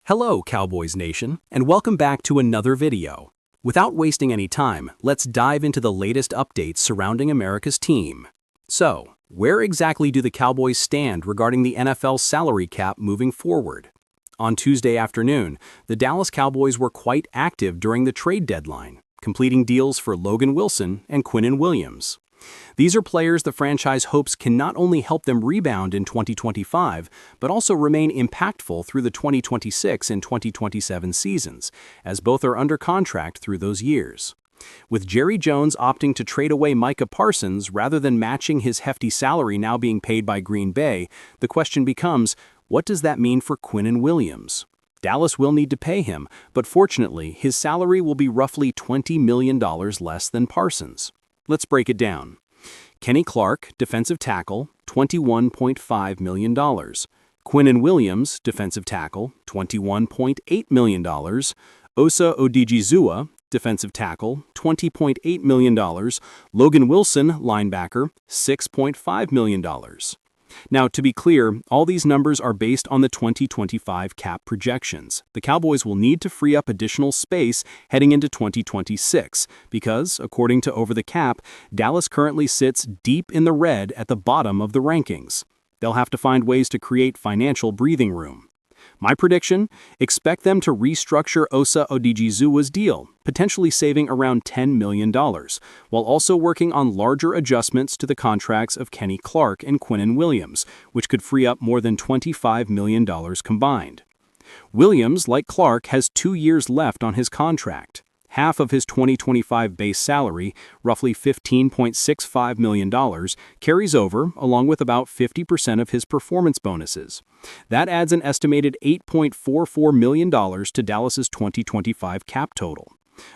Hello, Cowboys Nation, and welcome back to another video. Without wasting any time, let's dive into the latest updates surrounding America's team. So, where exactly do the Cowboys stand regarding the NFL's salary cap moving forward? On Tuesday afternoon, the Dallas Cowboys were quite active during the trade deadline, completing deals for Logan Wilson and Quinnen Williams. These are players the franchise hopes can not only help them rebound in 2025, but also remain impactful through the 2026 and 2027 seasons, as both are under contract through those years. With Jerry Jones opting to trade away Micah Parsons rather than matching his hefty salary now being paid by Green Bay, the question becomes, what does that mean for Quinnen Williams? Dallas will need to pay him, but fortunately, his salary will be roughly $20 million less than Parsons. Let's break it down. Kenny Clark, defensive tackle, $21.5 million. Quinnen Williams, defensive tackle, $21.8 million. Osa Odigizua, defensive tackle, $20.8 million. Logan Wilson, linebacker, $6.5 million. Now, to be clear, all these numbers are based on the 2025 cap projections. The Cowboys will need to free up additional space heading into 2026 because, according to Over the Cap, Dallas currently sits deep in the red at the bottom of the rankings. They'll have to find ways to create financial breathing room. My prediction? Expect them to restructure Osa Odigizua's deal, potentially saving around $10 million, while also working on larger adjustments to the contracts of Kenny Clark and Quinnen Williams, which could free up more than $25 million combined. Williams, like Clark, has 2 years left on his contract. Half of his 2025 base salary, roughly $15.65 million, carries over, along with about 50% of his performance bonuses. That adds an estimated $8.44 million to Dallas's 2025 cap total.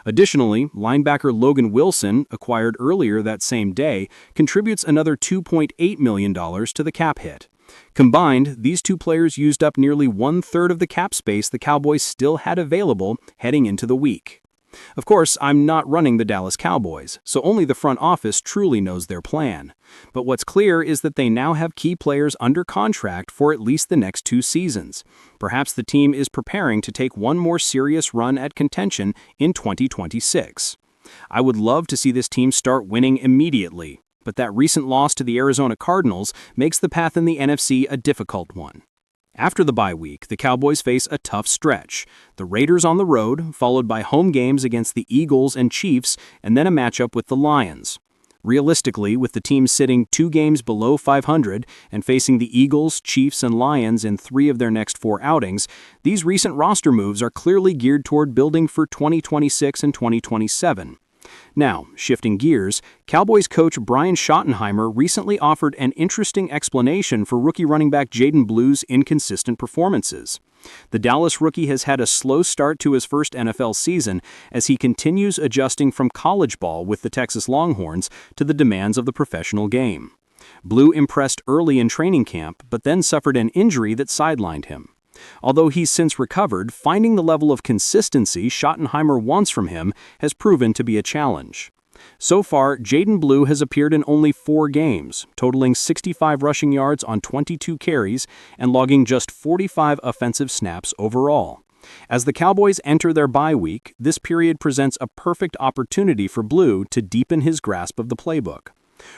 Additionally, linebacker Logan Wilson, acquired earlier that same day, contributes another $2.8 million to the cap hit. Combined, these two players used up nearly 1/3 of the cap space the Cowboys still had available heading into the week. Of course, I'm not running the Dallas Cowboys, so only the front office truly knows their plan. But what's clear is that they now have key players under contract for at least the next 2 seasons. Perhaps the team is preparing to take one more serious run at contention in 2026. I would love to see this team start winning immediately, but that recent loss to the Arizona Cardinals makes the path in the NFC a difficult one. After the bye week, the Cowboys face a tough stretch. The Raiders on the road, followed by home games against the Eagles and Chiefs, and then a matchup with the Lions. Realistically, with the team sitting 2 games below 500 and facing the Eagles, Chiefs, and Lions in 3 of their next 4 outings, these recent roster moves are clearly geared toward building for 2026 and 2027. Now, shifting gears, Cowboys coach Brian Schottenheimer recently offered an interesting explanation for rookie running back Jaden Blue's inconsistent performances. The Dallas rookie has had a slow start to his first NFL season as he continues adjusting from college ball with the Texas Longhorns to the demands of the professional game. Blue impressed early in training camp, but then suffered an injury that sidelined him. Although he's since recovered, finding the level of consistency Schottenheimer wants from him has proven to be a challenge. So far, Jaden Blue has appeared in only 4 games, totaling 65 rushing yards on 22 carries and logging just 45 offensive snaps overall. As the Cowboys enter their bye week, this period presents a perfect opportunity for Blue to deepen his grasp of the playbook.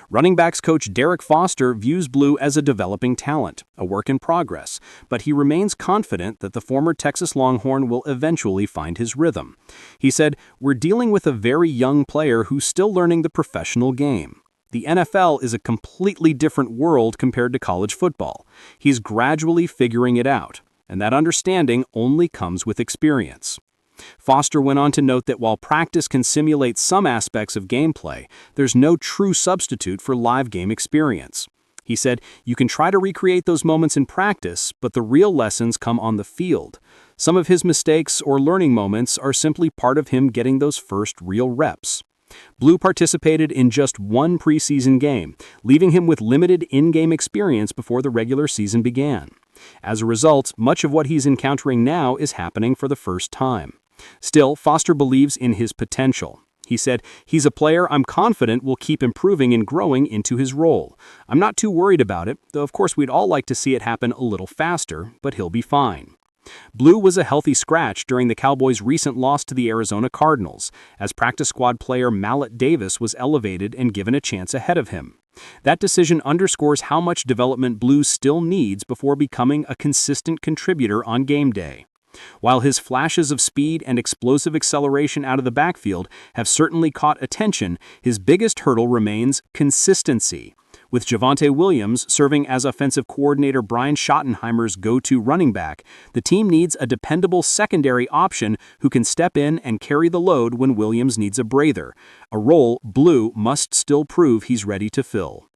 Running backs coach Derek Foster views Blue as a developing talent, a work in progress, but he remains confident that the former Texas Longhorn will eventually find his rhythm. He said, "We're dealing with a very young player who's still learning the professional game. The NFL is a completely different world compared to college football. He's gradually figuring it out, and that understanding only comes with experience." Foster went on to note that while practice can simulate some aspects of gameplay, there's no true substitute for live game experience. He said, "You can try to recreate those moments in practice, but the real lessons come on the field. Some of his mistakes or learning moments are simply part of him getting those first real reps." Blue participated in just 1 preseason game, leaving him with limited in-game experience before the regular season began. As a result, much of what he's encountering now is happening for the first time. Still, Foster believes in his potential. He said, "He's a player I'm confident will keep improving and growing into his role. I'm not too worried about it, though of course we'd all like to see it happen a little faster, but he'll be fine." Blue was a healthy scratch during the Cowboys' recent loss to the Arizona Cardinals, as practice squad player Mallet Davis was elevated and given a chance ahead of him. That decision underscores how much development Blue still needs before becoming a consistent contributor on game day. While his flashes of speed and explosive acceleration out of the backfield have certainly caught attention, his biggest hurdle remains consistency. With Javonte Williams serving as offensive coordinator Brian Schottenheimer's go-to running back, the team needs a dependable secondary option who can step in and carry the load when Williams needs a breather, a role Blue must still prove he's ready to fill.